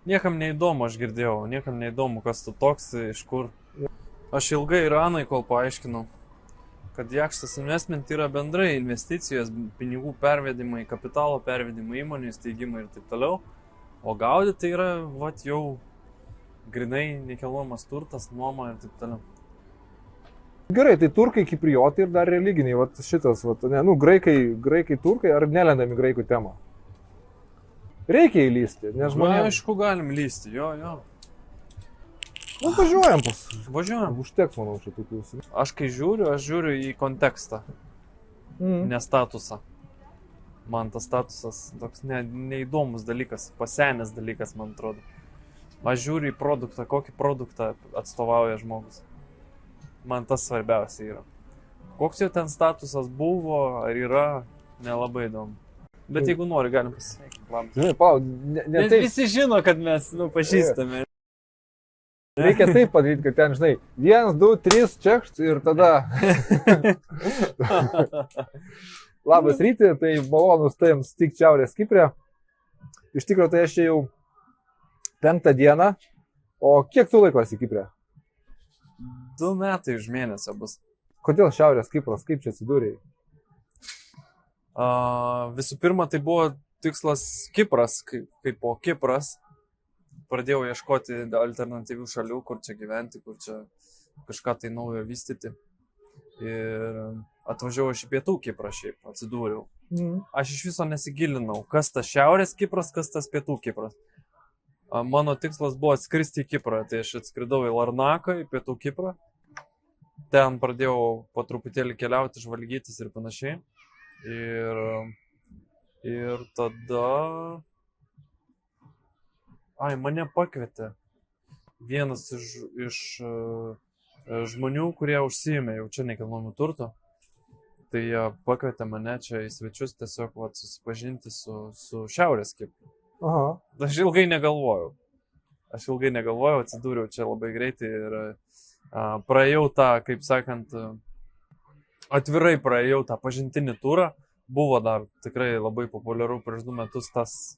Niekam neįdomu, aš girdėjau, niekam neįdomu, kas tu toks, iš kur. Aš ilgai ir Anai kol paaiškinau, kad Jakštas investment yra bendrai investicijos, pinigų pervedimai, kapitalo pervedimai, įmonių įsteigimai ir taip toliau. O gaudyti tai yra, jau grinai nekilnojamas turtas, nuoma ir taip toliau. Gerai, tai turkai, kipriotai ir dar religiniai, šitas, graikai, turkai, ar nelendami graikų temą? Reikia įlysti, nes žmonėms... Aišku, galim lysti, jo. Važiuojam Važiuojam. Užteks, manau, šitų klausimų. Aš žiūriu į kontekstą, ne statusą. Man tas statusas toks neįdomus dalykas, pasenęs dalykas, man atrodo. Aš žiūriu į produktą, kokį produktą atstovauja žmogus. Man tas svarbiausia yra. Koks jau ten statusas buvo, ar yra, nelabai įdomu. Bet jeigu nori, galim pasisveikinti. Žinai, Pau, ne taip. Visi žino, kad mes, pažįstame. Reikia taip padaryti, kad ten, žinai, 1, 2, 3, čekšt ir tada... Labas ryti, tai malonus tavim sutikti Šiaurės Kiprė. Iš tikrųjų, tai aš čia jau 5 dieną. O kiek tu laikosi Kiprė? 2 metai už mėnesio bus. Kodėl Šiaurės Kipras? Kaip čia atsidūrėjai? Visų pirma, tai buvo tikslas Kipras, kaip po Kipras. Pradėjau ieškoti alternatyvių šalių, kur čia gyventi, kur čia kažką tai naujo vystyti. Ir atvažiavau iš Pietų Kiprą šiaip, atsidūriau. Aš iš viso nesigilinau, kas tas Šiaurės Kipras, kas tas Pietų Kipras. Mano tikslas buvo atskristi į Kiprą, tai aš atskridau į Larnaką, į Pietų Kiprą. Ten pradėjau po truputėlį keliauti, žvalgytis ir panašiai. Ir tada... mane pakvietė vienas iš žmonių, kurie užsiėmė jau čia nekilnojamų turtų. Tai jie pakvietė mane čia į svečius tiesiog susipažinti su Šiaurės Kipru. Aš ilgai negalvojau, atsidūriau čia labai greitai ir praėjau tą, kaip sakant, atvirai praėjau tą pažintinį turą. Buvo dar tikrai labai populiaru prieš 2 metus tas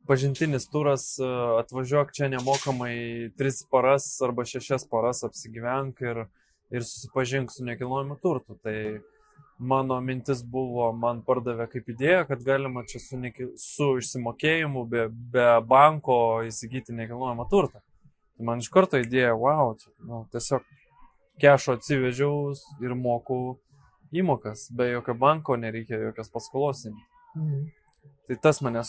pažintinis turas, atvažiuok čia nemokamai 3 paras arba 6 paras apsigyvenk ir susipažink su nekilnojamu turtu. Tai mano mintis buvo, man pardavė kaip idėja, kad galima čia su išsimokėjimu be banko įsigyti nekilnojamą turtą. Tai man iš karto idėja, tiesiog kešo atsivežiau ir moku įmokas, be jokio banko nereikia jokios paskolos. Tai tas mane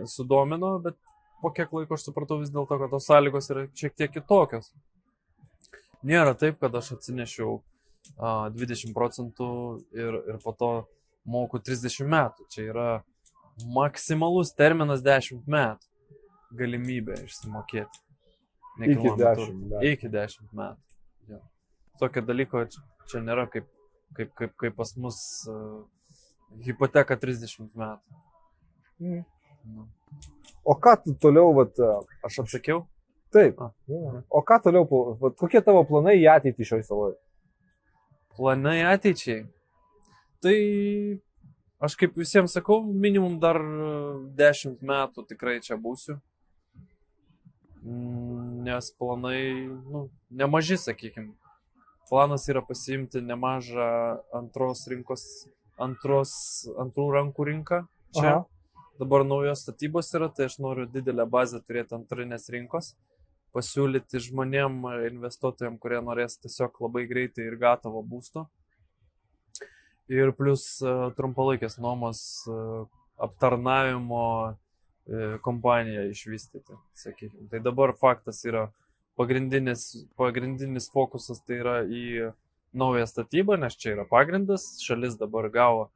sudomino, bet po kiek laiko aš supratau vis dėlto, kad tos sąlygos yra šiek tiek kitokios. Nėra taip, kad aš atsinešiau 20% ir po to moku 30 metų. Čia yra maksimalus terminas 10 metų galimybė išsimokėti. Iki 10 metų. Ja. Tokio dalyko čia nėra kaip pas mus hipoteka 30 metų. O ką tu toliau, Aš atsakiau? Taip. O ką toliau, kokie tavo planai į ateitį šioj saloje? Planai ateičiai? Tai aš kaip visiems sakau, minimum dar 10 metų tikrai čia būsiu. Nes planai, nemaži, sakykime. Planas yra pasiimti nemažą antrų rankų rinką čia. Dabar naujos statybos yra, tai aš noriu didelę bazę turėti antrinės rinkos, pasiūlyti žmonėm, investuotojams, kurie norės tiesiog labai greitai ir gatavo būsto. Ir plus trumpalaikės nuomos aptarnavimo kompaniją išvystyti, sakykime. Tai dabar faktas yra pagrindinis fokusas tai yra į naują statybą, nes čia yra pagrindas, šalis dabar gavo,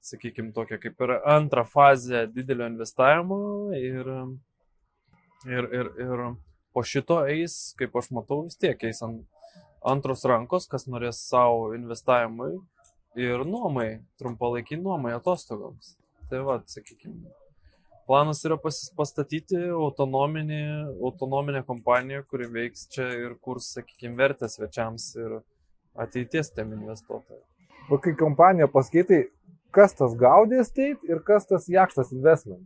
sakykime, tokia kaip ir antrą fazę didelio investavimo ir po šito eis, kaip aš matau, vis tiek eis antros rankos, kas norės savo investavimui ir nuomai, trumpalaikiai nuomai, atostogoms. Tai sakykime, planas yra pastatyti autonominę kompaniją, kuri veiks čia ir kurs, sakykime, vertę svečiams ir ateities tiem investuotojai. O kai kompanija paskaitai, kas tas Gaudi Estate ir kas tas Jakštas Investment?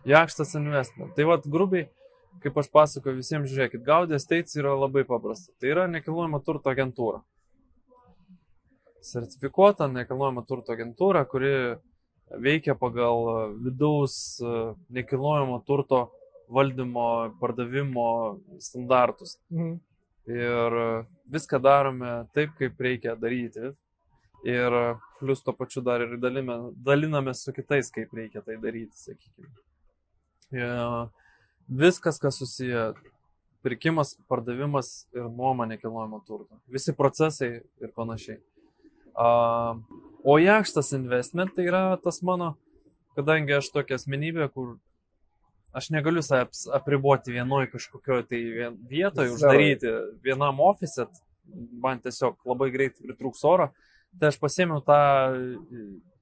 Jakštas Investment. Tai grubiai kaip aš pasakoju visiems, žiūrėkit, Gaudi Estates yra labai paprasta. Tai yra nekilnojamo turto agentūra. Sertifikuota nekilnojamo turto agentūra, kuri veikia pagal vidaus nekilnojamo turto valdymo, pardavimo standartus. Ir viską darome taip, kaip reikia daryti. Ir plus to pačiu dar ir dalinamės su kitais, kaip reikia tai daryti, sakykime. Viskas, kas susiję pirkimas, pardavimas ir nuoma nekilnojamo turto. Visi procesai ir panašiai. O Jakštas Investment tai yra tas mano, kadangi aš tokia asmenybė, kur aš negaliu apriboti vienoj kažkokioje tai vietoje, uždaryti vienam ofise, man tiesiog labai greitai pritrūks oro, tai aš pasėmiau tą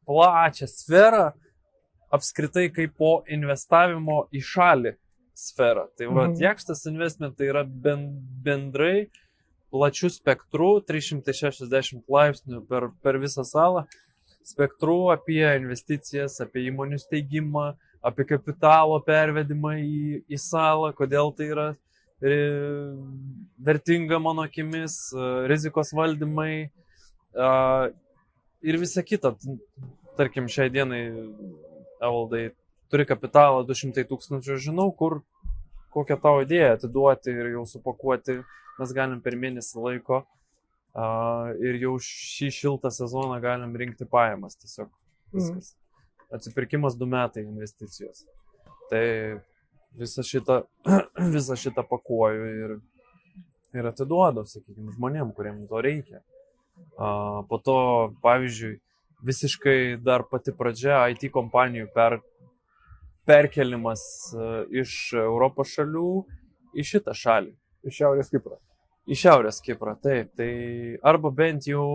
plačią sferą apskritai kaip po investavimo į šalį sferą. Tai Jakštas Investment tai yra bendrai plačių spektrų, 360 laipsnių per visą salą, spektrų apie investicijas, apie įmonių steigimą, apie kapitalo pervedimą į salą, kodėl tai yra vertinga mano akimis, rizikos valdymai ir visa kita. Tarkim, šiai dienai Evaldai turi kapitalą 200 000, žinau, kokią tavo idėją atiduoti ir jau supakuoti. Mes galim per mėnesį laiko ir jau šį šiltą sezoną galim rinkti pajamas. Tiesiog viskas. Atsipirkimas 2 metai investicijos. Tai visą šitą pakuoju ir atiduodu, sakykime, žmonėm, kuriem to reikia. Po to, pavyzdžiui, visiškai dar pati pradžia IT kompanijų perkelimas iš Europos šalių į šitą šalį. Iš Šiaurės Kipro. Į Šiaurės Kiprą, taip. Tai arba bent jau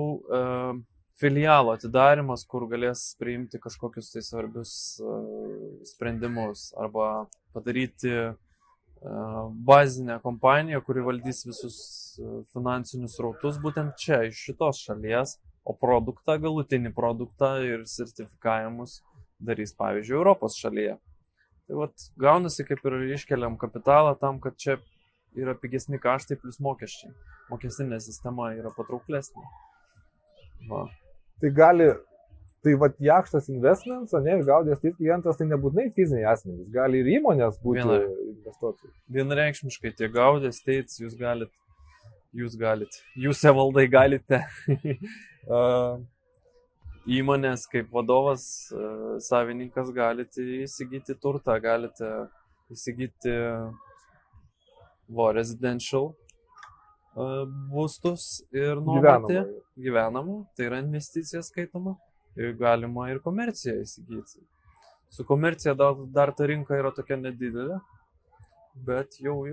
filialo atidarimas, kur galės priimti kažkokius tai svarbius sprendimus, arba padaryti bazinę kompaniją, kuri valdys visus finansinius srautus būtent čia, iš šitos šalies, o produktą, galutinį produktą ir sertifikavimus darys, pavyzdžiui, Europos šalyje. Tai vat gaunasi, kaip ir iškeliam kapitalą tam, kad čia yra pigesni kaštai plus mokesčiai. Mokestinė sistema yra patrauklesnė. Va. Tai vat Jakštas Investments, ne, ir Gaudi Estates klientas, tai nebūtinai fiziniai asmenys, gali ir įmonės būti investuotojai. Vienareikšmiškai tie Gaudi Estates jūs Evaldai galite įmonės kaip vadovas, savininkas galite įsigyti turtą, galite įsigyti residential būstus ir nuomoti gyvenamą, tai yra investicija skaitoma, ir galima ir komerciją įsigyti. Su komercija dar ta rinka yra tokia nedidelė, bet jau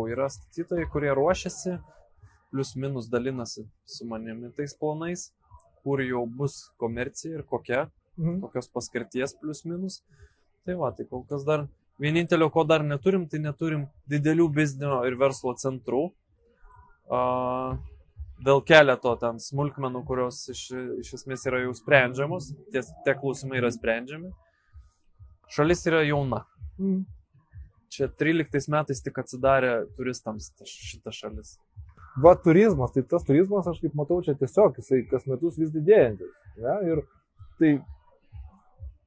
yra statytojai, kurie ruošiasi, plius minus dalinasi su manimi tais planais, kur jau bus komercija ir kokios paskirties plius minus. Tai tai kol kas dar vienintelio, ko dar neturim, tai neturim didelių biznio ir verslo centrų. Dėl keleto ten smulkmenų, kurios iš esmės yra jau sprendžiamos, tie klausimai yra sprendžiami. Šalis yra jauna. Čia 13 metais tik atsidarė turistams šita šalis. Va, turizmas, tai tas turizmas, aš kaip matau, čia tiesiog jisai kas metus vis didėjantis. Ja? Ir tai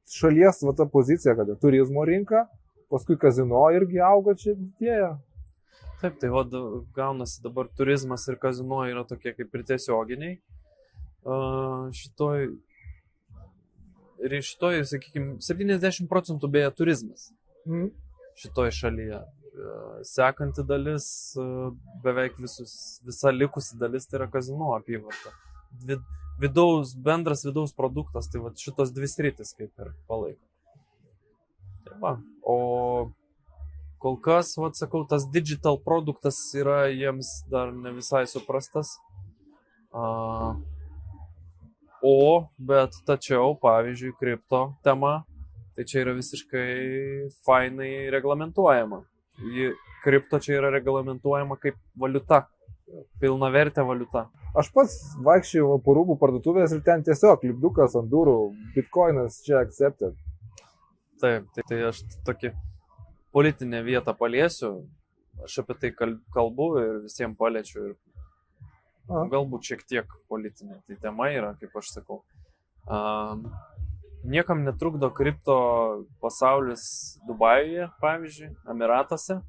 šalies ta pozicija, kad turizmo rinka, paskui kazino irgi auga, čia didėja. Taip, tai gaunasi dabar turizmas ir kazino yra tokie kaip ir tiesioginiai. Šitoj, sakykime, 70% beje turizmas šitoj šalyje. Sekanti dalis, beveik visa likusi dalis, tai yra kazino apyvarta. Bendras vidaus produktas, tai šitos dvi sritis kaip ir palaiko. Tai o kol kas, sakau, tas digital produktas yra jiems dar ne visai suprastas. Tačiau, pavyzdžiui, kripto tema, tai čia yra visiškai fainai reglamentuojama. Kripto čia yra reglamentuojama kaip valiuta, pilnavertė valiuta. Aš pats vaikščiau po rūbų parduotuvės ir ten tiesiog lipdukas ant durų, bitcoinas čia accepted. Taip, tai aš tokį politinę vietą paliesiu. aš apie tai kalbu ir visiems paliečiu ir galbūt šiek tiek politinė tai tema yra, kaip aš sakau. Niekam netrukdo kripto pasaulis Dubajuje, pavyzdžiui, Emiratuose.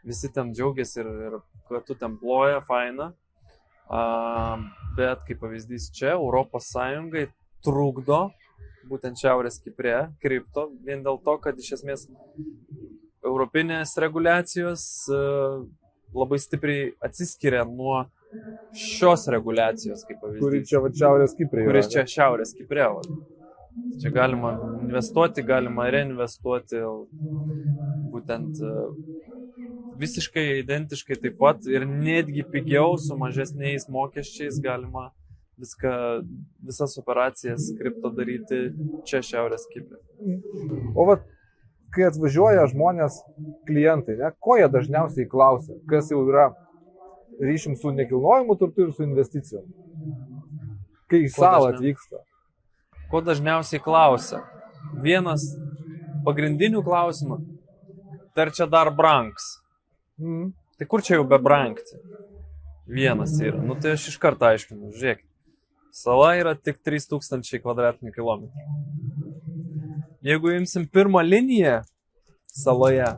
Visi ten džiaugiasi ir kad tu ten ploja, faina. Bet kaip pavyzdys čia, Europos Sąjungai trukdo būtent Šiaurės Kipre kripto, vien dėl to, kad iš esmės europinės reguliacijos labai stipriai atsiskiria nuo šios reguliacijos, kaip pavyzdys. Kuri čia Šiaurės Kiprė. Kuris čia Šiaurės Kiprė. Čia galima investuoti, galima reinvestuoti, būtent visiškai identiškai taip pat ir netgi pigiau su mažesniais mokesčiais galima visas operacijas kripto daryti čia Šiaurės Kiprė. O vat, kai atvažiuoja žmonės, klientai, ne, ko jie dažniausiai klausia, kas jau yra ryšim su nekilnojimu turtu ir su investicijom, kai į salą atvyksta? Ko dažniausiai klausia? Vienas pagrindinių klausimų, tai ar čia dar brangs? Tai kur čia jau be brangti? Vienas yra. Nu tai aš iš karto aiškinu, žiūrėkit. Sala yra tik 3000 kvadratinių kilometrų. Jeigu imsim pirmą liniją saloje,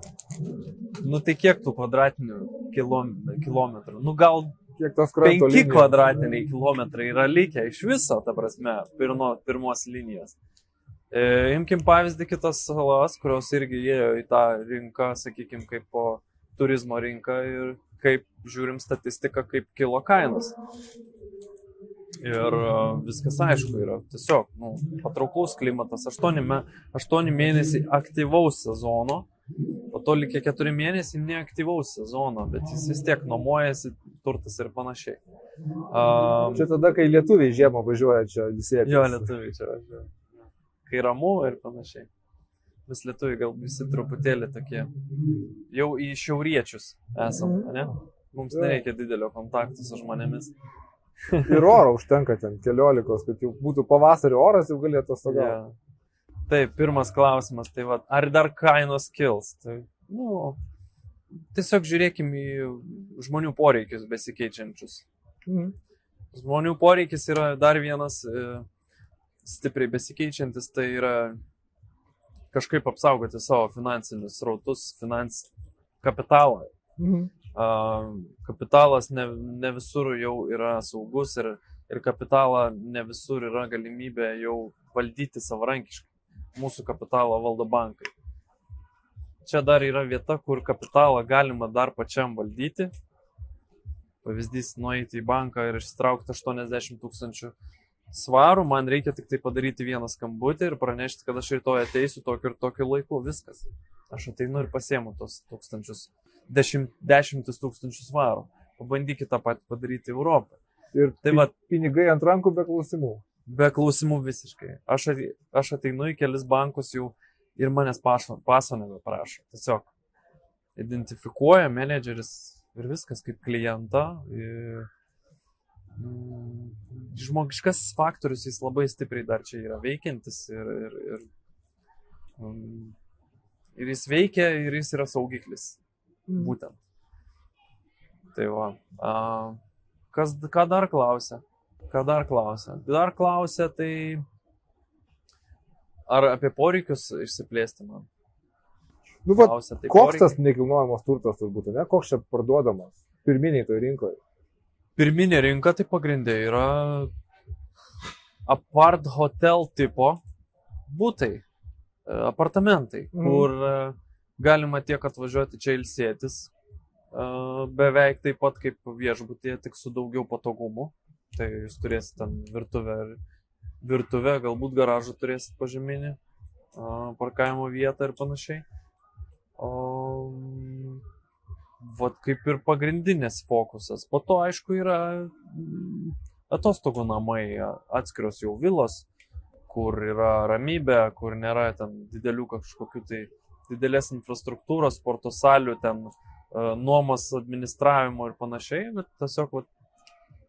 nu tai kiek tų kvadratinių kilometrų? Nu gal 5 kvadratiniai kilometrai yra likę iš viso, ta prasme, pirmos linijos. Imkim pavyzdį kitas salas, kurios irgi įėjo į tą rinką, sakykime, kaip po turizmo rinką ir kaip žiūrim statistiką, kaip kilo kainos. Ir viskas aišku yra tiesiog patrauklus klimatas, 8 mėnesiai aktyvaus sezono, po to likę 4 mėnesiai neaktyvaus sezono, bet jis vis tiek nuomojasi, turtas ir panašiai. Čia tada, kai lietuviai žiemą važiuoja čia visi. Jo, lietuviai čia važiuoja. Kai ramu ir panašiai. Mes lietuviai gal visi truputėlį tokie, jau į šiauriečius esam, ne? Mums nereikia didelio kontakto su žmonėmis. Ir oro užtenka ten 14, kad jau būtų pavasario oras, jau galėtų atostogauti. Yeah. Taip, pirmas klausimas, tai va, ar dar kainos kils? Tai, tiesiog žiūrėkim į žmonių poreikius besikeičiančius. Žmonių poreikis yra dar vienas stipriai besikeičiantis, tai yra kažkaip apsaugoti savo finansinius srautus, kapitalą. Kapitalas ne visur jau yra saugus ir kapitalą ne visur yra galimybė jau valdyti savarankiškai. Mūsų kapitalą valdo bankai. Čia dar yra vieta, kur kapitalą galima dar pačiam valdyti. Pavyzdys, nueiti į banką ir išsitraukti 80 000 svarų, man reikia tik tai padaryti vieną skambutį ir pranešti, kad aš rytoj ateisiu tokiu ir tokiu laiku, viskas. Aš ateinu ir pasiemu tos 10 000 svarų. Pabandykite tą patį padaryti Europoje. Ir tai pinigai ant rankų be klausimų. Be klausimų visiškai. Aš ateinu į kelis bankus jau ir manęs paso nebeprašo. Tiesiog identifikuoja menedžeris ir viskas kaip klientą. Žmogiškas faktorius jis labai stipriai dar čia yra veikiantis ir jis veikia ir jis yra saugiklis. Būtent. Tai va. Ką dar klausia? Dar klausia, tai ar apie poreikius išsiplėsti man? Klausia, tai koks tas nekilnojamas turtas turbūt, ne? Koks čia parduodamas? Pirminiai toj rinkoje? Pirminė rinka tai pagrindė yra apart hotel tipo butai, apartamentai, kur galima tiek atvažiuoti čia ilsėtis, beveik taip pat kaip viešbutyje, tik su daugiau patogumų. Tai jūs turėsite ten virtuvę, galbūt garažą turėsite pažeminį, parkavimo vietą ir panašiai. Vat kaip ir pagrindinės fokusas. Po to, aišku, yra atostogų namai, atskiros jau vilos, kur yra ramybė, kur nėra ten didelių kažkokių tai didelės infrastruktūros, sporto salių, ten nuomos administravimo ir panašiai, bet tiesiog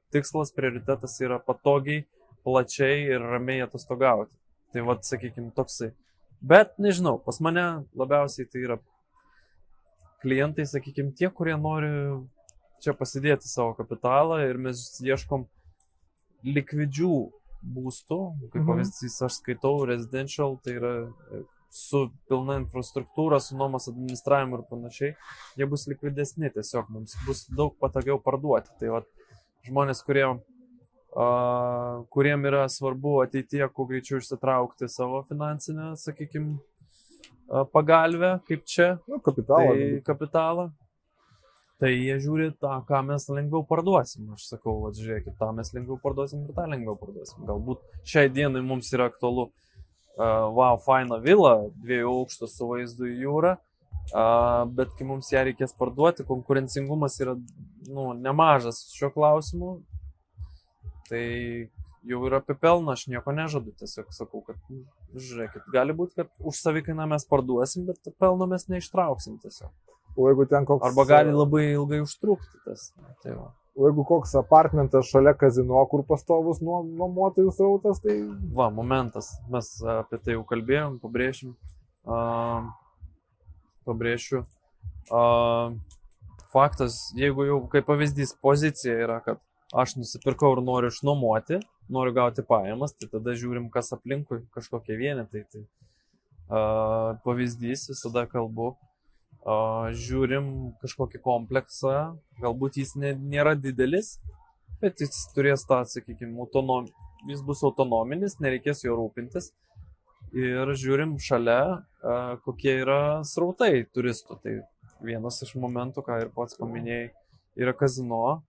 tikslas, prioritetas yra patogiai, plačiai ir ramiai atostogauti. Tai vat, sakykime, toksai. Bet nežinau, pas mane labiausiai tai yra klientai, sakykime, tie, kurie nori čia pasidėti savo kapitalą ir mes ieškom likvidžių būstų, kaip pavyzdys aš skaitau residential, tai yra su pilna infrastruktūra, su nuomos administravimu ir panašiai, jie bus likvidesni, tiesiog mums bus daug patogiau parduoti. Tai va, žmonės, kuriem yra svarbu ateityje, kuo greičiau išsitraukti savo finansinę, sakykime, pagalbę, kaip čia, kapitalą. Tai jie žiūri tą, ką mes lengviau parduosim. Aš sakau, va, žiūrėkit, tą mes lengviau parduosim ir tą lengviau parduosim. Galbūt šiai dienai mums yra aktualu faina vila, 2 aukštų su vaizdu į jūrą, bet kai mums ją reikės parduoti, konkurencingumas yra nemažas šiuo klausimu, tai jau yra apie pelną, aš nieko nežadu, tiesiog sakau, kad žiūrėkit, gali būti, kad už savikainą mes parduosim, bet pelno mes neištrauksim tiesiog. O jeigu ten koks... Arba gali labai ilgai užtrukti tas. Tai va. O jeigu koks apartmentas šalia kazino, kur pastovus nuomotojų srautas, tai... Va, momentas. Mes apie tai jau kalbėjom, pabrėšiu. Faktas, jeigu jau, kaip pavyzdys, pozicija yra, kad aš nusipirkau ir noriu išnuomoti, noriu gauti pajamas, tai tada žiūrim, kas aplinkui, kažkokie vienetai. Pavyzdys, visada kalbu. Žiūrim kažkokį kompleksą, galbūt jis nėra didelis, bet jis turės tą, sakykime, jis bus autonominis, nereikės jo rūpintis. Ir žiūrim šalia, kokie yra srautai turistų. Tai vienas iš momentų, ką ir pats paminėjai, yra kazino.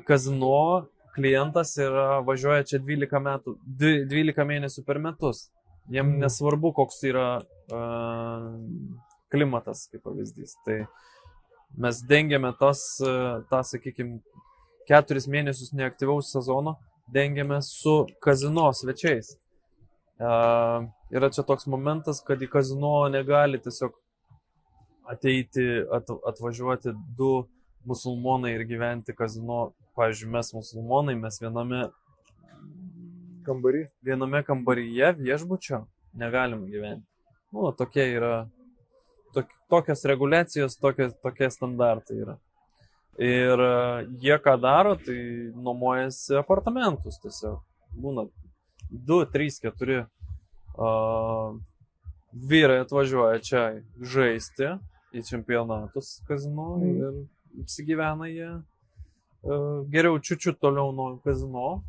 Kazino klientas važiuoja čia 12 mėnesių per metus. Jiem nesvarbu, koks yra klimatas, kaip pavyzdys. Tai mes dengiame tą, sakykime, 4 mėnesius neaktyvaus sezono, dengiame su kazino svečiais. Yra čia toks momentas, kad į kazino negali tiesiog ateiti, atvažiuoti 2 musulmonai ir gyventi kazino. Pavyzdžiui, mes musulmonai, mes viename kambaryje viešbučio negalim gyventi. Tokie yra tokios reguliacijos, tokie standartai yra. Ir jie ką daro, tai nuomojasi apartamentus tiesiog. Būna 2, 3, 4 vyrai atvažiuoja čia žaisti į čempionatus kazino ir apsigyvena jie geriau čiučiut toliau nuo kazino,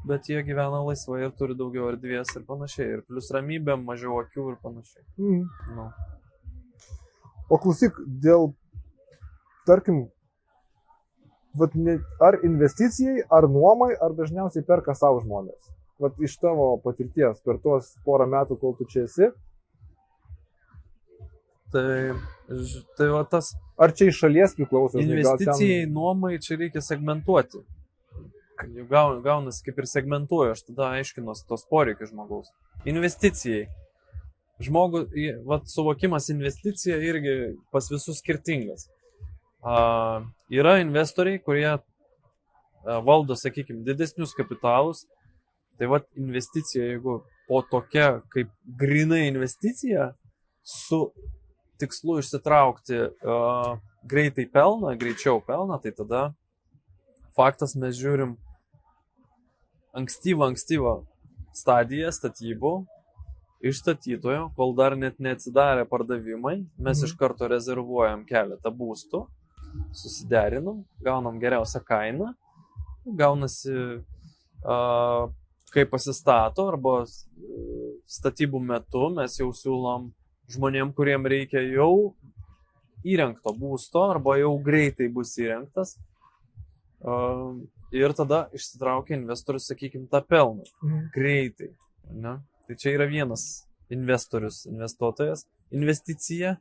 bet jie gyvena laisvai ir turi daugiau erdvės ir panašiai. Ir plus ramybė, mažiau akių ir panašiai. O klausyk, tarkim, ar investicijai, ar nuomai, ar dažniausiai perka savo žmonės? Iš tavo patirties per tuos porą metų, kol tu čia esi? Tai va tas... Ar čia iš šalies priklauso? Investicijai, nuomai, čia reikia segmentuoti. Gaunasi kaip ir segmentuoju, aš tada aiškinuosi tos poreikius žmogaus. Investicijai. Suvokimas investicija irgi pas visus skirtingas. Yra investoriai, kurie valdo, sakykime, didesnius kapitalus. Tai investicija, jeigu po tokia kaip grynai investicija su tikslu išsitraukti greitai pelną, greičiau pelną, tai tada faktas mes žiūrim ankstyvą stadiją statybų iš statytojo, kol dar net neatsidarė pardavimai, mes iš karto rezervuojam keletą būstų, susiderinam, gaunam geriausią kainą, gaunasi kai pasistato arba statybų metu mes jau siūlom žmonėm, kuriem reikia jau įrengto būsto arba jau greitai bus įrengtas. Ir tada išsitraukia investorius, sakykime, tą pelną. Greitai. Ne? Tai čia yra vienas investuotojas, investicija.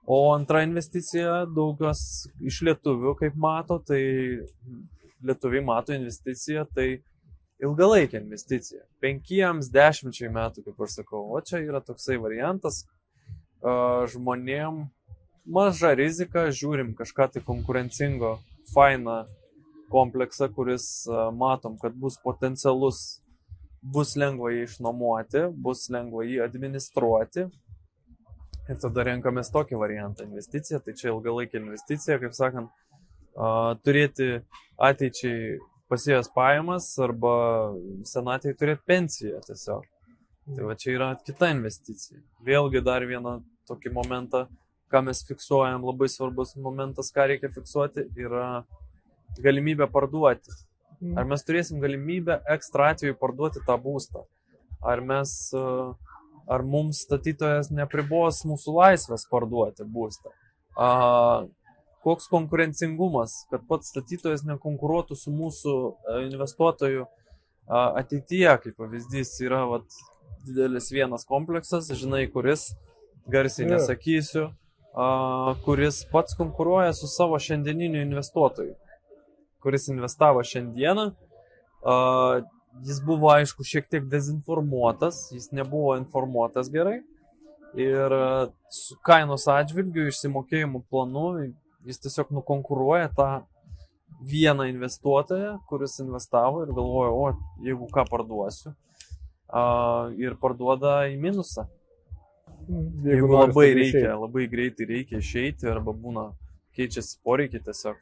O antra investicija, daugias iš lietuvių, kaip mato, tai lietuviai mato investiciją, tai ilgalaikė investicija. 5-10 metų, kaip aš sakau. O čia yra toksai variantas. Žmonėm maža rizika, žiūrim kažką tai konkurencingo, fainą kompleksą, kuris matom, kad bus potencialus, bus lengva jį išnuomoti, bus lengva jį administruoti Ir tada renkamės tokį variantą investiciją, tai čia ilgalaikė investicija, kaip sakant, turėti ateičiai pasėjęs pajamas arba senatvėje turėti pensiją tiesiog. Tai va čia yra kita investicija. Vėlgi dar vieną tokį momentą, ką mes fiksuojam, labai svarbus momentas, ką reikia fiksuoti, yra galimybė parduoti. Ar mes turėsim galimybę ekstra atveju parduoti tą būstą? Ar mums statytojas nepribos mūsų laisvės parduoti būstą? Koks konkurencingumas, kad pats statytojas nekonkuruotų su mūsų investuotojų ateityje, kaip pavyzdys yra didelis vienas kompleksas, žinai, kuris, garsiai nesakysiu, kuris pats konkuruoja su savo šiandieniniu investuotoju, kuris investavo šiandieną. Jis buvo, aišku, šiek tiek dezinformuotas, jis nebuvo informuotas gerai ir su kainos atžvilgiu, išsimokėjimų planu, jis tiesiog nukonkuruoja tą vieną investuotoją, kuris investavo ir galvoja, jeigu ką parduosiu, ir parduoda į minusą. Jeigu labai greitai reikia išeiti arba būna keičiasi poreikiai tiesiog,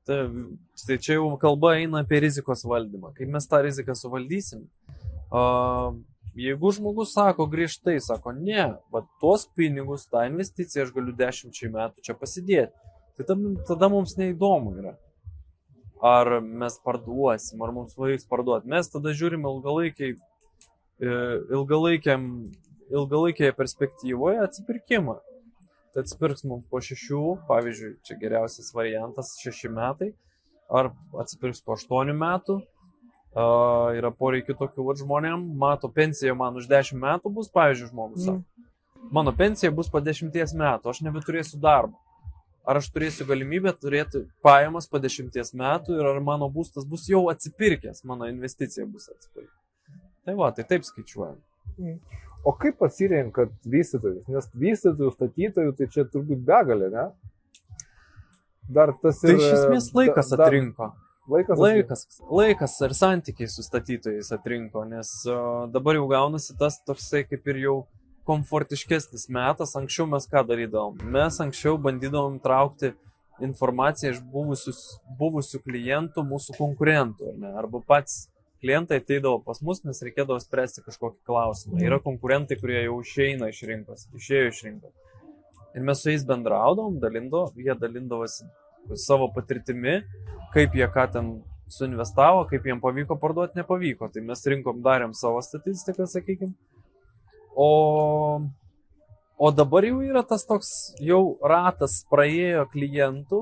tai čia jau kalba eina apie rizikos valdymą. Kaip mes tą riziką suvaldysim? Jeigu žmogus sako griežtai, sako, ne, tuos pinigus, tą investiciją aš galiu 10 metų čia pasidėti, tai tada mums neįdomu yra. Ar mes parduosim, ar mums pavyks parduoti. Mes tada žiūrim ilgalaikėje perspektyvoje atsipirkimą. Tai atsipirks mums po 6, pavyzdžiui, čia geriausias variantas 6 metai, ar atsipirks po 8 metų. Yra poreikių tokių žmonėm, mato pensija man už 10 metų bus, pavyzdžiui, žmogus sako, mano pensija bus po 10 metų, aš nebeturėsiu darbo. Ar aš turėsiu galimybę turėti pajamas po 10 metų ir ar mano būstas bus jau atsipirkęs, mano investicija bus atsipirkęs. Tai taip skaičiuojam. O kaip pasirenkat vystytojus? Nes vystytojų, statytojų, tai čia turbūt begalė, ne? Dar tas ir... Tai iš esmės laikas atrinko. Laikas ir santykiai su statytojais atrinko, nes dabar jau gaunasi tas toksai kaip ir jau komfortiškesnis metas. Anksčiau mes ką darydavom? Mes anksčiau bandydavom traukti informaciją iš buvusių klientų, mūsų konkurentų, arba pats klientai ateidavo pas mus, nes reikėdavo spręsti kažkokį klausimą. Yra konkurentai, kurie jau išėjo iš rinkos. Ir mes su jais bendraudavom, jie dalindavosi savo patirtimi, kaip jie ką ten suinvestavo, kaip jiem pavyko parduoti, nepavyko. Tai mes rinkom, darėm savo statistiką, sakykime. O dabar jau yra tas toks jau ratas praėjo klientų,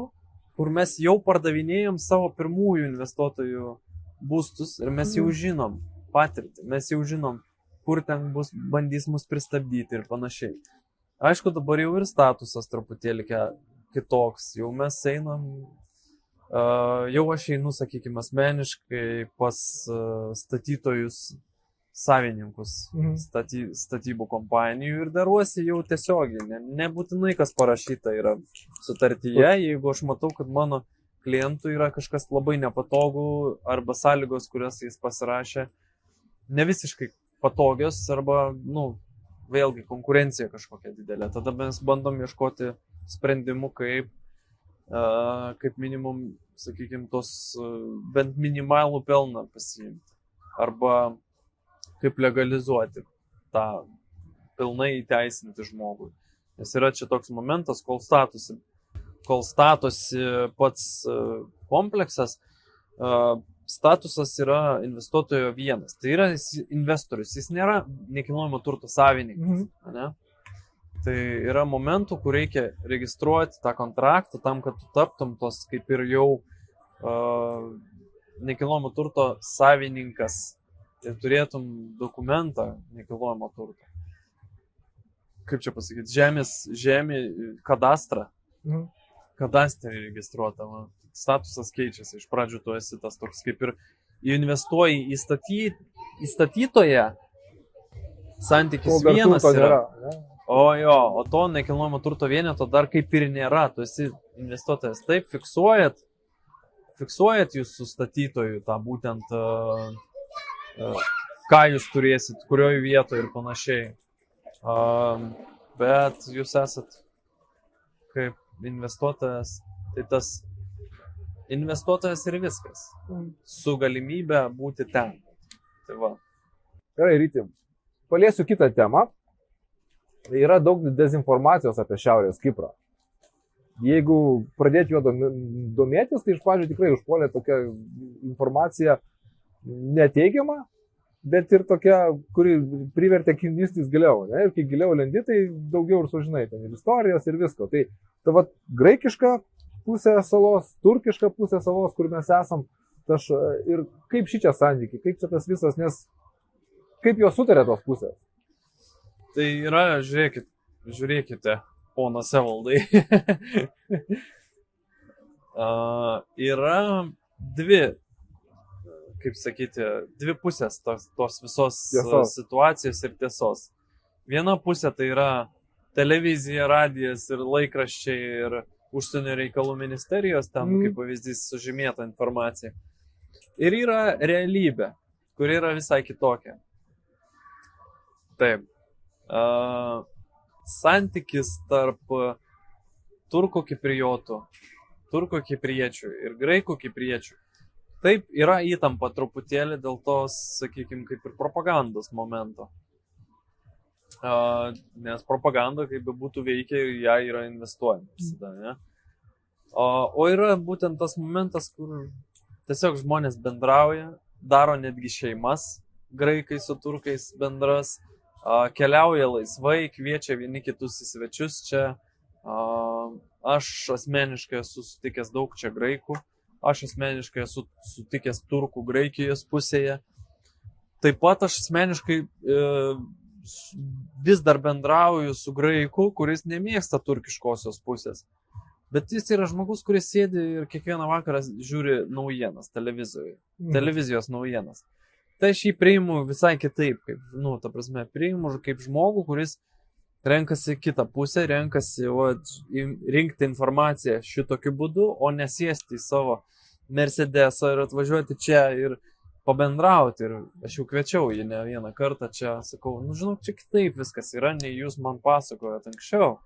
kur mes jau pardavinėjom savo pirmųjų investuotojų būstus ir mes jau žinom patirtį, mes jau žinom, kur ten bandys mus pristabdyti ir panašiai. Aišku, dabar jau ir statusas truputėlį kitoks, jau mes einam, jau aš einu, sakykime, asmeniškai pas statytojus, savininkus statybų kompanijų ir daruosi jau tiesiogiai, nebūtinai kas parašyta yra sutartyje, jeigu aš matau, kad mano klientų yra kažkas labai nepatogų arba sąlygos, kurias jis pasirašė, ne visiškai patogios arba, vėlgi konkurencija kažkokia didelė. Tada mes bandom ieškoti sprendimų, kaip minimum, sakykime, tos bent minimalų pelną pasiimti. Arba kaip legalizuoti tą pilnai įteisinti žmogui. Nes yra čia toks momentas, kol statosi pats kompleksas, statusas yra investuotojo vienas. Tai yra investorius, jis nėra nekilnojamo turto savininkas. Tai yra momentų, kur reikia registruoti tą kontraktą tam, kad tu taptum tos kaip ir jau nekilnojamo turto savininkas ir turėtum dokumentą nekilnojamo turto. Kaip čia pasakyti? Žemė kadastrą. Kadastrą registruota. Statusas keičiasi. Iš pradžių tu esi tas toks kaip ir investuoji į statytoją. Santykis vienas yra. O to nekilnojamo turto vieneto dar kaip ir nėra. Tu esi investuotojas. Taip, fiksuojat jūs su statytoju tą būtent ką jūs turėsit, kurioje vietoje ir panašiai. bet jūs esat kaip investuotojas, tai tas investuotojas ir viskas. Su galimybė būti ten. Tai va. Gerai, Ryti. Paliesiu kitą temą. Yra daug dezinformacijos apie Šiaurės Kiprą. Jeigu pradėti juo domėtis, tai iš pradžių tikrai užpuolė tokia informacija neteigiama, bet ir tokia, kuri privertė knistis giliau. Ne? Ir kai giliau lendi, tai daugiau ir sužinai. Ten ir istorijos, ir visko. Tai va, graikiška pusė salos, turkiška pusė salos, kur mes esam. Ir kaip šičia santykiai, kaip čia tas visas, nes kaip jos sutarė tos pusės? Tai yra, žiūrėkite, ponas Evaldai. Yra dvi, kaip sakyti, dvi pusės tos visos situacijos ir tiesos. Viena pusė tai yra televizija, radijas ir laikraščiai ir užsienio reikalų ministerijos, ten kaip pavyzdys sužymėta informacija. Ir yra realybė, kuri yra visai kitokia. Taip. Santykis tarp turkų kipriotų, turkų kipriečių ir graikų kipriečių. Taip, yra įtampa truputėlį dėl tos, sakykime, kaip ir propagandos momento. Nes propaganda, kaip būtų veikia, ją yra investuojama visada, ne? O yra būtent tas momentas, kur tiesiog žmonės bendrauja, daro netgi šeimas, graikai su turkais bendras, keliauja laisvai, kviečia vieni kitus į svečius čia. Aš asmeniškai esu sutikęs daug čia graikų, aš asmeniškai esu sutikęs turkų Graikijos pusėje. Taip pat aš asmeniškai vis dar bendrauju su graiku, kuris nemėgsta turkiškosios pusės. Bet jis yra žmogus, kuris sėdi ir kiekvieną vakarą žiūri naujienas televizijos naujienas. Tai aš jį priimu visai kitaip, ta prasme, priimu kaip žmogų, kuris renkasi kitą pusę, renkasi rinkti informaciją šitokiu būdu, o nesėsti į savo Mercedesą ir atvažiuoti čia ir pabendrauti. Ir aš jau kviečiau jį ne vieną kartą čia, sakau, žinok, čia kitaip viskas yra, nei jūs man pasakojot anksčiau.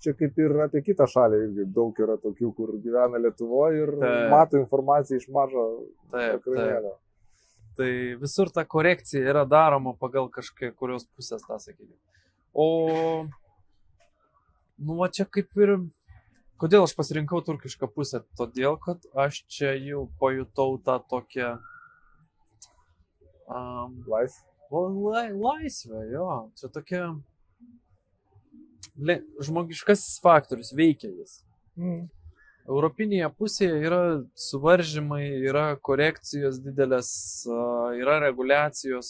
Čia kaip ir apie kitą šalį, irgi daug yra tokių, kur gyvena Lietuvoje ir mato informaciją iš mažo ekranėlio. Tai visur ta korekcija yra daroma pagal kažkurios pusės tą sakyti. O, čia kaip ir, kodėl aš pasirinkau turkišką pusę? Todėl, kad aš čia jau pajutau tą tokią laisvę, jo. Čia tokia žmogiškasis faktorius, veikia jis. Europinėje pusėje yra suvaržymai, yra korekcijos didelės, yra reguliacijos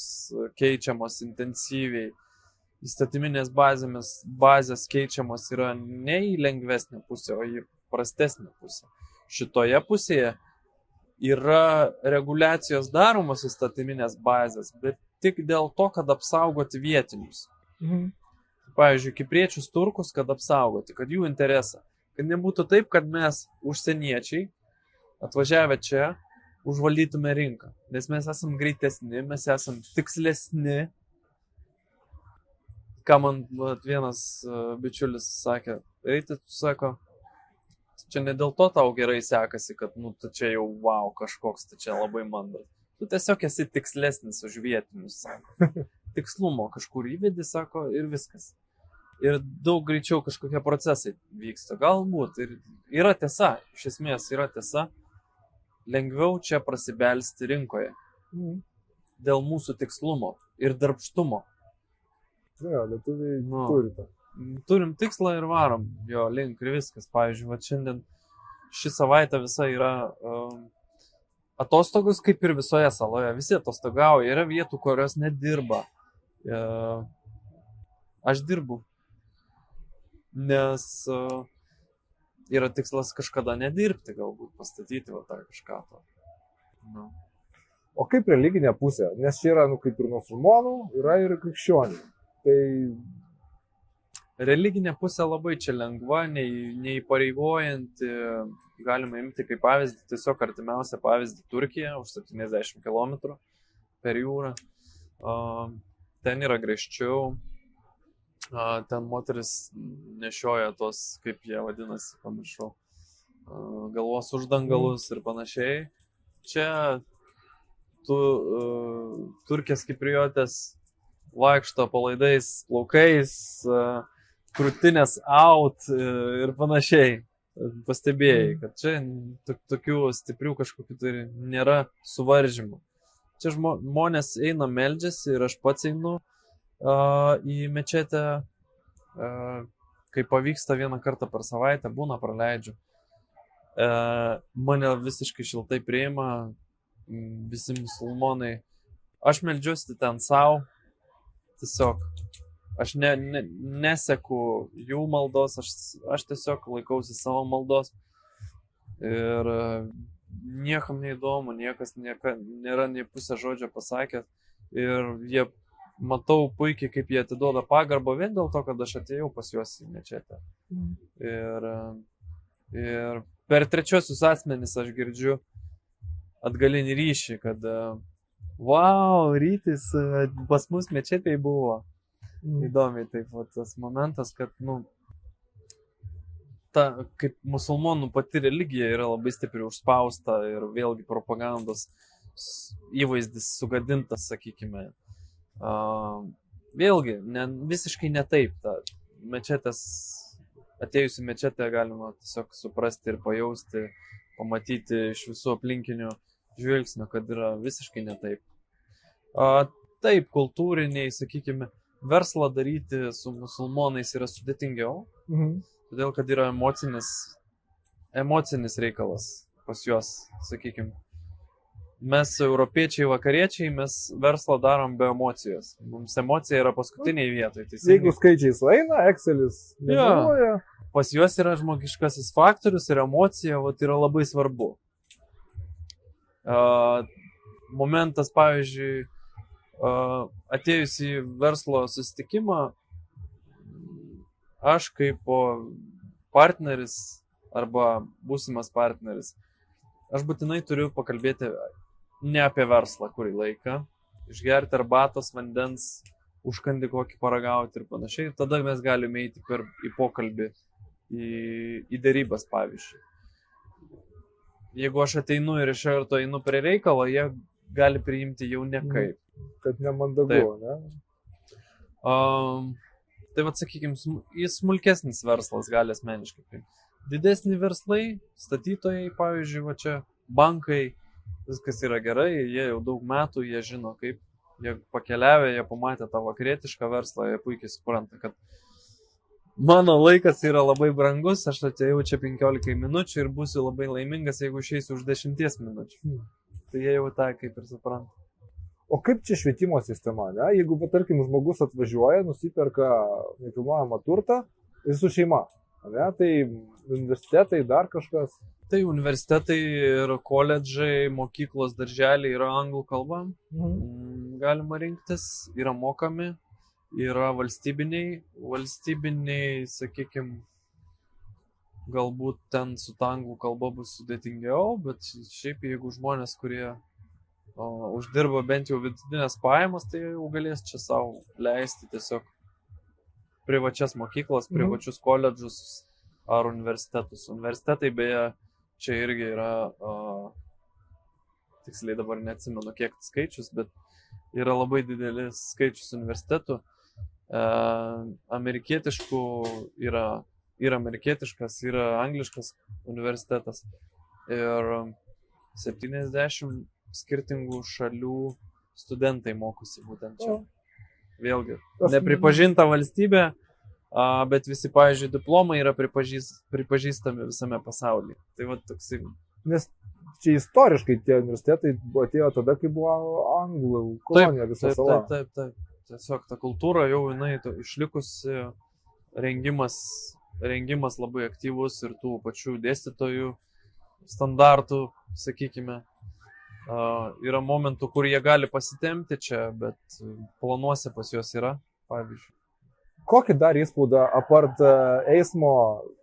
keičiamos intensyviai, įstatyminės bazės keičiamos yra ne į lengvesnę pusę, o į prastesnę pusę. Šitoje pusėje yra reguliacijos daromos įstatyminės bazės, bet tik dėl to, kad apsaugoti vietinius. Pavyzdžiui, kipriečius turkus, kad apsaugoti, kad jų interesą. Kad nebūtų taip, kad mes, užsieniečiai, atvažiavę čia, užvaldytume rinką. Nes mes esam greitesni, mes esam tikslesni. Ką man vienas bičiulis sakė, Ryti, tu sako, čia ne dėl to tau gerai sekasi, kad tu čia jau wow, kažkoks, tu čia labai mandras. Tu tiesiog esi tikslesnis už vietinius, sako. Tikslumo kažkur įvedi, sako, ir viskas. Ir daug greičiau kažkokie procesai vyksta. Galbūt ir yra tiesa, iš esmės yra tiesa, lengviau čia prasibelsti rinkoje. Dėl mūsų tikslumo ir darbštumo. Jo, lietuviai turi tą. Turim tikslą ir varom jo link ir viskas. Pavyzdžiui, šiandien ši savaitė visa yra atostogos kaip ir visoje saloje. Visi atostogauja, yra vietų, kurios nedirba. Aš dirbu. Nes yra tikslas kažkada nedirbti, galbūt pastatyti tą kažką. O kaip religinė pusė? Nes čia yra kaip ir musulmonų, yra ir krikščionių. Tai religinė pusė labai čia lengva, neįpareigojanti. Galima imti kaip pavyzdį, tiesiog artimiausią pavyzdį Turkija, už 70 km per jūrą. Ten yra griežčiau. ten moteris nešioja tos, kaip jie vadinasi, pamiršau, galvos uždangalus ir panašiai. Čia turkės kipriotės vaikšto palaidais plaukais, krūtinės out ir panašiai. Pastebėjai, kad čia tokių stiprių kažkokių tai nėra suvaržymų. Čia žmonės eina meldžiasi ir aš pats einu į mečetę, kai pavyksta vieną kartą per savaitę, būna praleidžiu. Mane visiškai šiltai priima visi musulmonai. Aš meldžiuosi ten savo, tiesiog. Aš neseku jų maldos, aš tiesiog laikausi savo maldos. Ir niekam neįdomu, niekas nėra nei pusę žodžio pasakęs. Ir jie, matau puikiai, kaip jie atiduoda pagarbą vien dėl to, kad aš atėjau pas juos į mečetę. Ir per trečiosius asmenis aš girdžiu atgalinį ryšį, kad wow, rytis pas mus mečetėj buvo. Įdomiai taip, tas momentas, kad, kaip musulmonų pati religija yra labai stipriai užspausta ir vėlgi propagandos įvaizdis sugadintas, sakykime. Vėlgi, visiškai ne taip. Mečetės, atėjus į mečetę galima tiesiog suprasti ir pajausti, pamatyti iš visų aplinkinių žvilgsnių, kad yra visiškai ne taip. Taip, kultūriniai, sakykime, verslą daryti su musulmonais yra sudėtingiau, todėl kad yra emocinis reikalas pas juos, sakykime. Mes, europiečiai, vakariečiai, mes verslą darom be emocijos. Mums emocija yra paskutiniai vietoj. Jeigu skaičiai sueina, Excelis negalvoja. Pas juos yra žmogiškasis faktorius ir emocija yra labai svarbu. Momentas, pavyzdžiui, atėjus į verslo susitikimą, aš kaip partneris arba būsimas partneris, aš būtinai turiu pakalbėti ne apie verslą kurį laiką, išgerti arbatos, vandens, užkandį kokį paragauti ir panašiai. Tada mes galime eiti į pokalbį, į derybas, pavyzdžiui. Jeigu aš ateinu ir iš karto einu prie reikalo, jie gali priimti jau nekaip. Kad nemandagu, ne? Tai sakykime, smulkesnis verslas gali asmeniškai priimti. Didesni verslai, statytojai, pavyzdžiui, čia bankai, viskas yra gerai, jie jau daug metų, jie žino kaip, jie pakeliavę, jie pamatė tą vakarietišką verslą, jie puikiai supranta, kad mano laikas yra labai brangus, aš atėjau čia 15 minučių ir būsiu labai laimingas, jeigu išeisiu už 10 minučių. Tai jie jau tą kaip ir supranta. O kaip čia švietimo sistema, ne? Jeigu, tarkim, žmogus atvažiuoja, nusiperka nekilnojamą turtą ir su šeima, ne? Tai universitetai, dar kažkas? Tai universitetai ir koledžai, mokyklos, darželiai yra anglų kalba. Galima rinktis, yra mokami, yra valstybiniai, sakykime, galbūt ten su ta anglų kalba bus sudėtingiau, bet šiaip jeigu žmonės, kurie uždirba bent jau vidutinės pajamas, tai jau galės čia savo leisti tiesiog privačias mokyklas, privačius koledžus ar universitetus. Universitetai beje, čia irgi yra, tiksliai dabar neatsimenu kiek skaičius, bet yra labai didelis skaičius universitetų. Amerikietiškų yra amerikietiškas, yra angliškas universitetas ir 70 skirtingų šalių studentai mokosi būtent čia. Vėlgi, nepripažinta valstybė, bet visi, pavyzdžiui, diplomai yra pripažįstami visame pasaulyje. Tai toksai. Nes čia istoriškai tie universitetai atėjo tada, kai buvo anglų kolonija visa sala. Taip. Tiesiog ta kultūra jau jinai išlikusi, rengimas labai aktyvus ir tų pačių dėstytojų standartų, sakykime. Yra momentų, kur jie gali pasitempti čia, bet planuose pas juos yra, pavyzdžiui. Kokį dar įspūdą, apart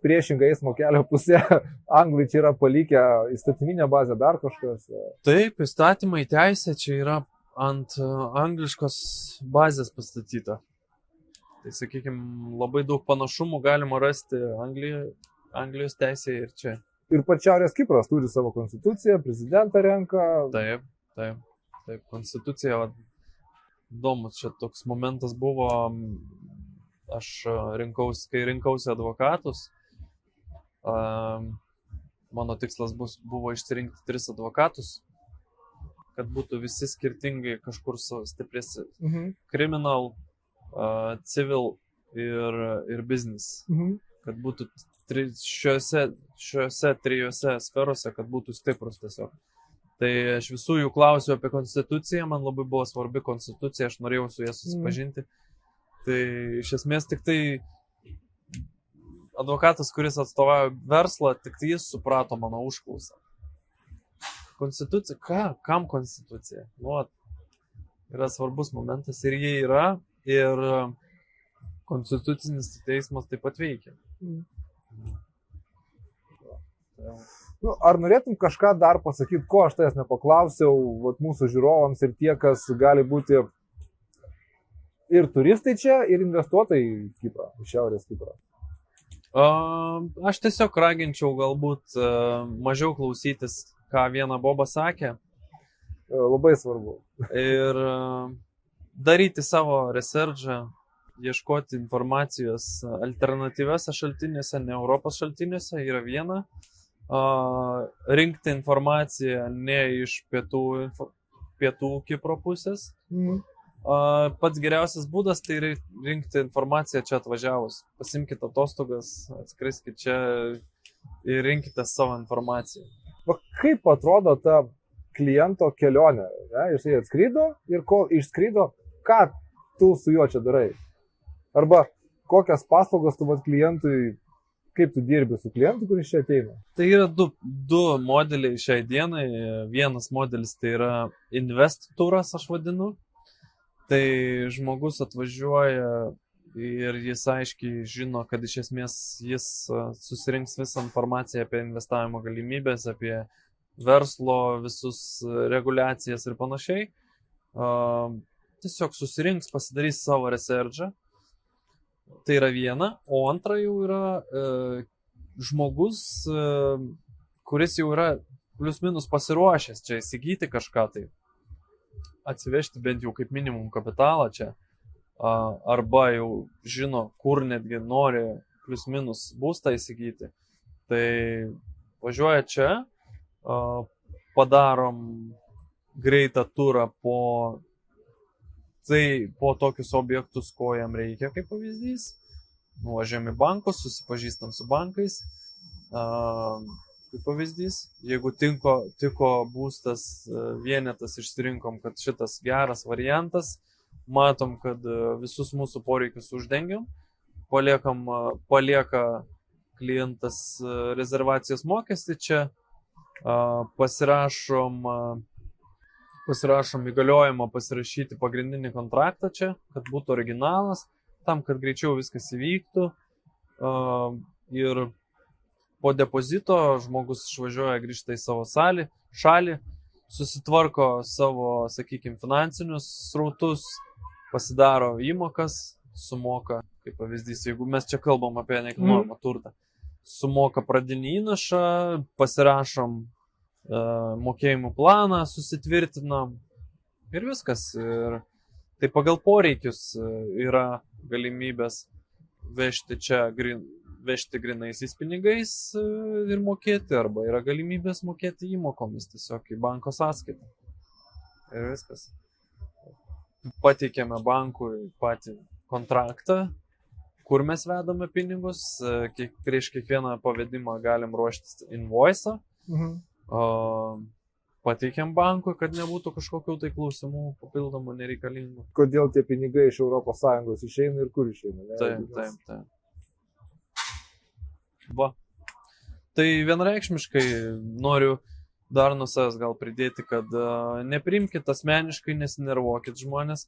priešingą eismo kelio pusę, anglai čia yra palikę įstatyminę bazę, dar kažkas? Taip, įstatymai, teisė čia yra ant angliškos bazės pastatyta. Tai, sakykime, labai daug panašumų galima rasti Anglijos teisėje ir čia. Ir pats Šiaurės Kipras turi savo konstituciją, prezidentą renka. Taip. Konstitucija, įdomus, čia toks momentas buvo, aš kai rinkausi advokatus, mano tikslas buvo išsirinkti 3 advokatus, kad būtų visi skirtingai kažkur stiprėsi. Criminal, civil ir business. Kad būtų šiuose 3 sferose, kad būtų stiprus tiesiog. Tai aš visų jų klausiu apie konstituciją, man labai buvo svarbi konstitucija, aš norėjau su jie susipažinti. Tai iš esmės tik tai advokatas, kuris atstovauja verslą, tik tai jis suprato mano užklausą. Konstitucija, kam konstitucija? Yra svarbus momentas ir jie yra, ir konstitucinis teismas taip pat veikia. Ar norėtum kažką dar pasakyti, ko aš tavęs nepaklausiau, mūsų žiūrovams ir tie, kas gali būti ir turistai čia, ir investuotojai į Kiprą, į Šiaurės Kiprą? Aš tiesiog raginčiau galbūt mažiau klausytis, ką vieną Bobą sakė. Labai svarbu. Ir daryti savo researchą, ieškoti informacijos alternatyviuose šaltiniuose, ne Europos šaltiniuose, yra viena. Rinkti informaciją ne iš pietų Kipro pusės. Pats geriausias būdas tai rinkti informaciją čia atvažiavus. Pasimkite atostogas, atskriskite čia ir rinkite savo informaciją. Kaip atrodo ta kliento kelionė? Jisai atskrido ir kol išskrido, ką tu su juo čia darai? Arba kokias paslaugas tu klientui, kaip tu dirbi su klientu, kuris čia ateina? Tai yra du modeliai šiai dienai. Vienas modelis tai yra invest turas, aš vadinu. Tai žmogus atvažiuoja ir jis aiškiai žino, kad iš esmės jis susirinks visą informaciją apie investavimo galimybės, apie verslo visus reguliacijas ir panašiai. Tiesiog susirinks, pasidarys savo researchą. Tai yra viena, o antra jau yra žmogus, kuris jau yra plius minus pasiruošęs čia įsigyti kažką tai. Atsivežti bent jau kaip minimum kapitalą čia. Arba jau žino, kur netgi nori plius minus būstą įsigyti. Tai važiuoja čia, padarom greitą turą po tokius objektus, ko jam reikia, kaip pavyzdys. Nuvažiuojam į bankus, susipažįstam su bankais. Kaip pavyzdys, jeigu tiko būstas vienetas, išsirinkom, kad šitas geras variantas, matom, kad visus mūsų poreikius uždengiam, palieka klientas rezervacijos mokestį čia, pasirašom įgaliojimą pasirašyti pagrindinį kontraktą čia, kad būtų originalas, tam, kad greičiau viskas įvyktų. Ir po depozito žmogus išvažiuoja, grįžta į savo šalį, susitvarko savo, sakykime, finansinius srautus, pasidaro įmokas, sumoka, kaip pavyzdys, jeigu mes čia kalbam apie nekilnojamą turtą, sumoka pradinį įnašą, pasirašom mokėjimų planą, susitvirtinam ir viskas. Ir tai pagal poreikius yra galimybės vežti grinaisiais pinigais ir mokėti, arba yra galimybės mokėti įmokomis tiesiog į banko sąskaitą. Ir viskas. Pateikėme bankui patį kontraktą, kur mes vedame pinigus. Prieš kiekvieną pavedimą galim ruoštis invoice. Pateikėm bankui, kad nebūtų kažkokių tai klausimų papildomų nereikalingų. Kodėl tie pinigai iš ES išeina ir kur išeina? Taip. Va. Tai vienareikšmiškai noriu dar nuo savęs gal pridėti, kad neprimkit asmeniškai, nesinervuokit žmonės,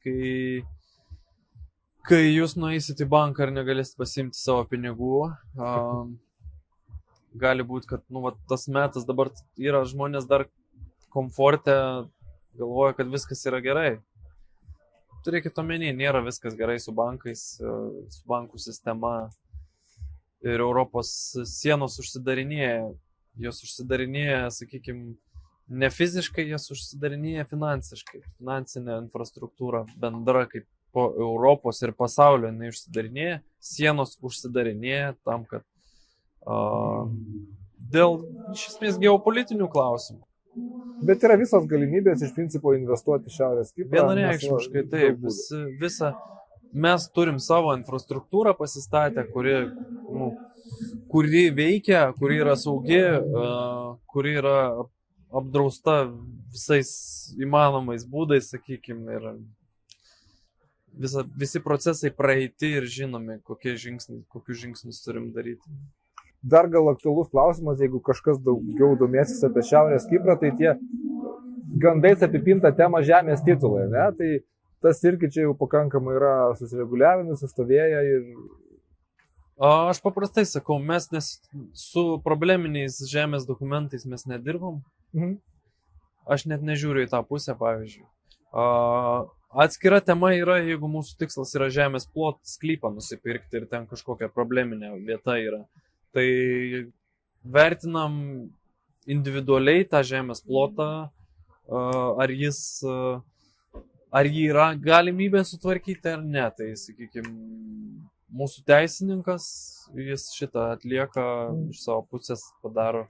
kai jūs nueisit į banką ir negalėsit pasiimti savo pinigų. Gali būti, kad tas metas dabar yra, žmonės dar komforte galvoja, kad viskas yra gerai. turėkit omeny, nėra viskas gerai su bankais, su bankų sistema ir Europos sienos užsidarinėja. Jos užsidarinėja, sakykime, ne fiziškai, jas užsidarinėja finansiškai. Finansinė infrastruktūra bendra kaip po Europos ir pasaulio jinai užsidarinėja, sienos užsidarinėja tam, kad dėl iš esmės geopolitinių klausimų. Bet yra visos galimybės iš principo investuoti Šiaurės Kiprą. Vienareikšmiškai taip, mes turim savo infrastruktūrą pasistatę, kuri veikia, kuri yra saugi, kuri yra apdrausta visais įmanomais būdais, sakykime, ir visi procesai praeiti ir žinomi, kokius žingsnius turim daryti. Dar gal aktualus klausimas, jeigu kažkas daugiau domėsis apie Šiaurės Kiprą, tai tie gandais apipinta tema žemės titulai, ne? Tai tas irgi čia jau pakankamai yra susireguliavę, nusistovėję ir... Aš paprastai sakau, mes su probleminiais žemės dokumentais mes nedirbam. Aš net nežiūriu į tą pusę, pavyzdžiui. Atskira tema yra, jeigu mūsų tikslas yra žemės plot sklypą nusipirkti ir ten kažkokia probleminė vieta yra. Tai vertinam individualiai tą žemės plotą, ar jį yra galimybė sutvarkyti ar ne. Tai, sakykime, mūsų teisininkas, jis šitą atlieka iš savo pusės, padaro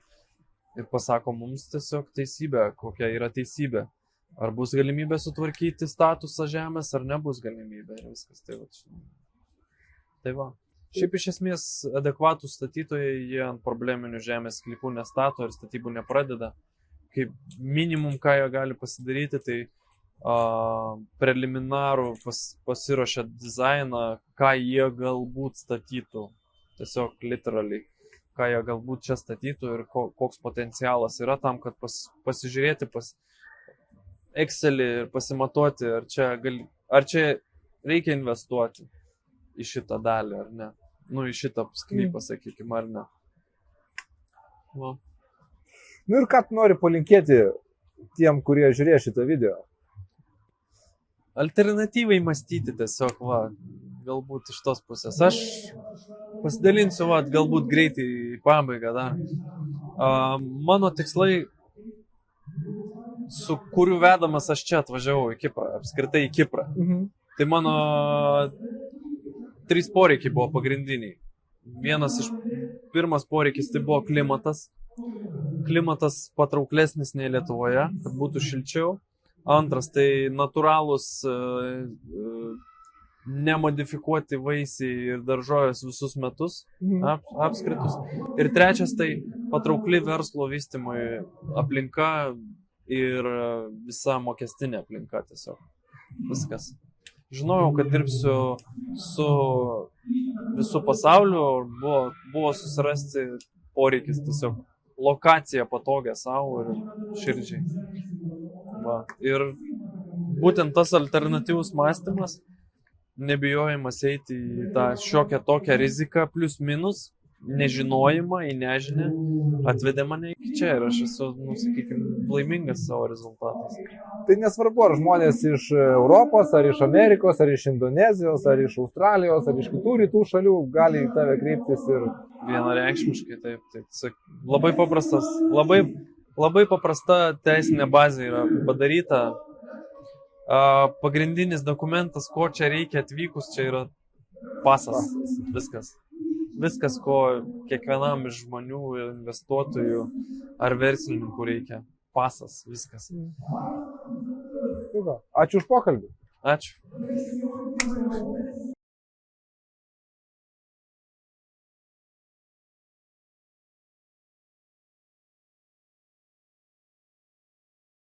ir pasako mums tiesiog teisybę, kokia yra teisybė. Ar bus galimybė sutvarkyti statusą žemės, ar nebus galimybė ir viskas. Tai va. Šiaip iš esmės adekvatų statytojai, jie ant probleminių žemės sklypų nestato ir statybų nepradeda. Kaip minimum, ką jie gali pasidaryti, tai preliminarų pasiruošia dizainą, ką jie galbūt statytų. Tiesiog literaliai, ką jie galbūt čia statytų ir koks potencialas yra tam, kad pasižiūrėti Excelį ir pasimatuoti, ar čia reikia investuoti į šitą dalį ar ne. Į šitą sklypą, sakykime, ar ne. Va. Ir ką tu nori palinkėti tiem, kurie žiūrėjo šitą video? Alternatyvai mąstyti tiesiog, galbūt iš tos pusės. Aš pasidalinsiu, galbūt greitai į pabaigą dar. Mano tikslai, su kuriuo vedamas aš čia atvažiavau į Kiprą, apskritai į Kiprą. Tai mano 3 poreikiai buvo pagrindiniai. Pirmas poreikis tai buvo klimatas. Klimatas patrauklesnis nei Lietuvoje, kad būtų šilčiau. Antras tai natūralūs, nemodifikuoti vaisiai ir daržovės visus metus, apskritus. Ir trečias tai patraukli verslo vystymui aplinka ir visa mokestinė aplinka tiesiog. Viskas. Žinojau, kad dirbsiu su visų pasauliu, buvo susirasti poreikis tiesiog lokaciją patogią savo ir širdžiai. Ir būtent tas alternatyvus mąstymas, nebijojimas eiti į tą šiokią tokią riziką plius minus, nežinojimą į nežinę, atvedė mane iki čia ir aš esu, sakykime, laimingas savo rezultatais. Tai nesvarbu, ar žmonės iš Europos, ar iš Amerikos, ar iš Indonezijos, ar iš Australijos, ar iš kitų rytų šalių gali į tave kreiptis ir... Vienareikšmiškai, taip. Labai paprasta teisinė bazė yra padaryta. Pagrindinis dokumentas, ko čia reikia atvykus, čia yra pasas. Viskas, ko kiekvienam iš žmonių, investuotojų ar verslininkų reikia. Pasas, viskas. Ačiū už pokalbį. Ačiū.